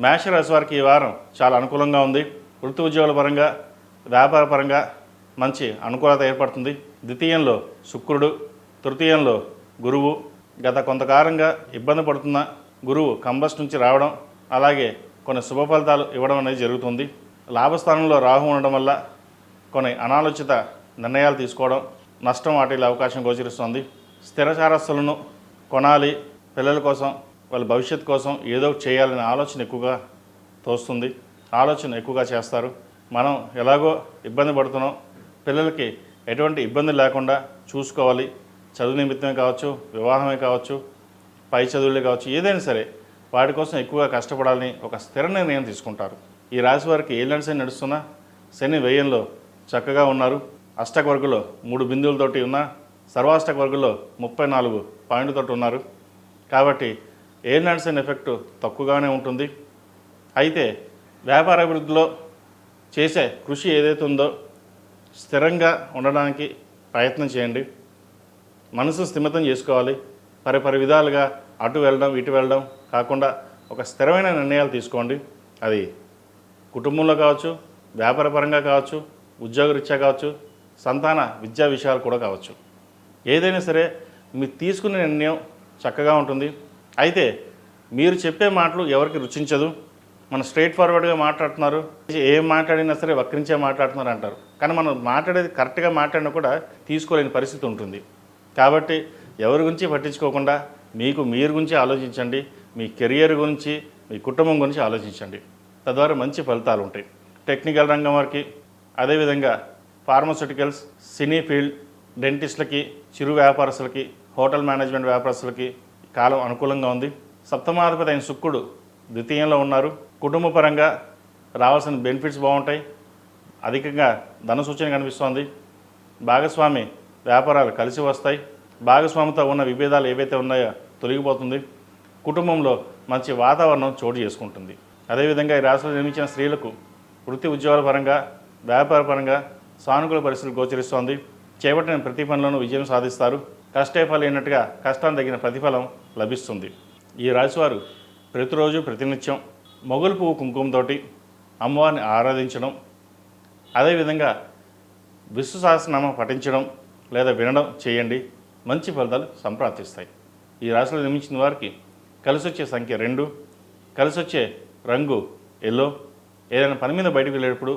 మేషరాశి వారికి ఈ వారం చాలా అనుకూలంగా ఉంది. వృత్తి ఉద్యోగాల పరంగా, వ్యాపార పరంగా మంచి అనుకూలత ఏర్పడుతుంది. ద్వితీయంలో శుక్రుడు, తృతీయంలో గురువు. గత కొంతకాలంగా ఇబ్బంది పడుతున్న గురువు కంబస్ నుంచి రావడం, అలాగే కొన్ని శుభ ఫలితాలు ఇవ్వడం అనేది జరుగుతుంది. లాభస్థానంలో రాహు ఉండడం వల్ల కొన్ని అనాలోచిత నిర్ణయాలు తీసుకోవడం, నష్టం వాటిల్లే అవకాశం గోచరిస్తుంది. స్థిరచారస్తులను కొనాలి, పిల్లల కోసం, వాళ్ళ భవిష్యత్తు కోసం ఏదో చేయాలనే ఆలోచన ఎక్కువగా తోస్తుంది. ఆలోచన ఎక్కువగా చేస్తారు. మనం ఎలాగో ఇబ్బంది పడుతున్నాం, పిల్లలకి ఎటువంటి ఇబ్బంది లేకుండా చూసుకోవాలి. చదువు నిమిత్తమే కావచ్చు, వివాహమే కావచ్చు, పై చదువులే కావచ్చు, ఏదైనా సరే వాటి కోసం ఎక్కువగా కష్టపడాలని ఒక స్థిర నిర్ణయం తీసుకుంటారు. ఈ రాశి వారికి ఏలినాటి శని నడుస్తున్నా శని వ్యయంలో చక్కగా ఉన్నారు. అష్టక వర్గంలో 3 బిందువులతోటి ఉన్న, సర్వాష్టక వర్గంలో 34 పాయింట్లతోటి ఉన్నారు. కాబట్టి ఏలినాటి శని ఎఫెక్టు తక్కువగానే ఉంటుంది. అయితే వ్యాపార అభివృద్ధిలో చేసే కృషి ఏదైతే ఉందో స్థిరంగా ఉండడానికి ప్రయత్నం చేయండి. మనసు స్థిమితం చేసుకోవాలి. పరిపరి విధాలుగా అటు వెళ్ళడం ఇటు వెళ్ళడం కాకుండా ఒక స్థిరమైన నిర్ణయాలు తీసుకోండి. అది కుటుంబంలో కావచ్చు, వ్యాపారపరంగా కావచ్చు, ఉద్యోగరీత్యా కావచ్చు, సంతాన విద్యా విషయాలు కూడా కావచ్చు. ఏదైనా సరే మీరు తీసుకునే నిర్ణయం చక్కగా ఉంటుంది. అయితే మీరు చెప్పే మాటలు ఎవరికి రుచించదు. మనం స్ట్రైట్ ఫార్వర్డ్గా మాట్లాడుతున్నారు, ఏం మాట్లాడినా సరే వక్రించే మాట్లాడుతున్నారు అంటారు. కానీ మనం మాట్లాడేది కరెక్ట్గా మాట్లాడినా కూడా తీసుకోలేని పరిస్థితి ఉంటుంది. కాబట్టి ఎవరి గురించి పట్టించుకోకుండా మీరు గురించి ఆలోచించండి. మీ కెరియర్ గురించి, మీ కుటుంబం గురించి ఆలోచించండి. తద్వారా మంచి ఫలితాలు ఉంటాయి. టెక్నికల్ రంగం వారికి, అదేవిధంగా ఫార్మస్యూటికల్స్, సినీ ఫీల్డ్, డెంటిస్టులకి, చిరు వ్యాపారస్తులకి, హోటల్ మేనేజ్మెంట్ వ్యాపారస్తులకి కాలం అనుకూలంగా ఉంది. సప్తమాధిపతి అయిన శుక్రుడు ద్వితీయంలో ఉన్నారు. కుటుంబ పరంగా రావాల్సిన బెనిఫిట్స్ బాగుంటాయి. అధికంగా ధన సూచన కనిపిస్తోంది. భాగస్వామి వ్యాపారాలు కలిసి వస్తాయి. భాగస్వామితో ఉన్న విభేదాలు ఏవైతే ఉన్నాయో తొలగిపోతుంది. కుటుంబంలో మంచి వాతావరణం చోటు చేసుకుంటుంది. అదేవిధంగా ఈ రాశిలో జన్మించిన స్త్రీలకు వృత్తి ఉద్యోగాల పరంగా, వ్యాపార పరంగా సానుకూల పరిస్థితులు గోచరిస్తోంది. చేపట్టిన ప్రతి పనిలోనూ విజయం సాధిస్తారు. కష్టే ఫలైనట్టుగా కష్టానికి తగిన ప్రతిఫలం లభిస్తుంది. ఈ రాశివారు ప్రతిరోజు ప్రతినిత్యం మొగలు పువ్వు కుంకుమతోటి అమ్మవారిని ఆరాధించడం, అదేవిధంగా విష్ణు సహస్రనామం పఠించడం లేదా వినడం చేయండి. మంచి ఫలితాలు సంప్రాప్తిస్తాయి. ఈ రాశిలో నిర్మించిన వారికి కలిసి వచ్చే సంఖ్య 2, కలిసి వచ్చే రంగు ఎల్లో. ఏదైనా పని మీద బయటకు వెళ్ళేటప్పుడు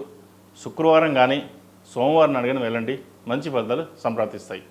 శుక్రవారం కానీ సోమవారం అడిగిన వెళ్ళండి. మంచి ఫలితాలు సంప్రాప్తిస్తాయి.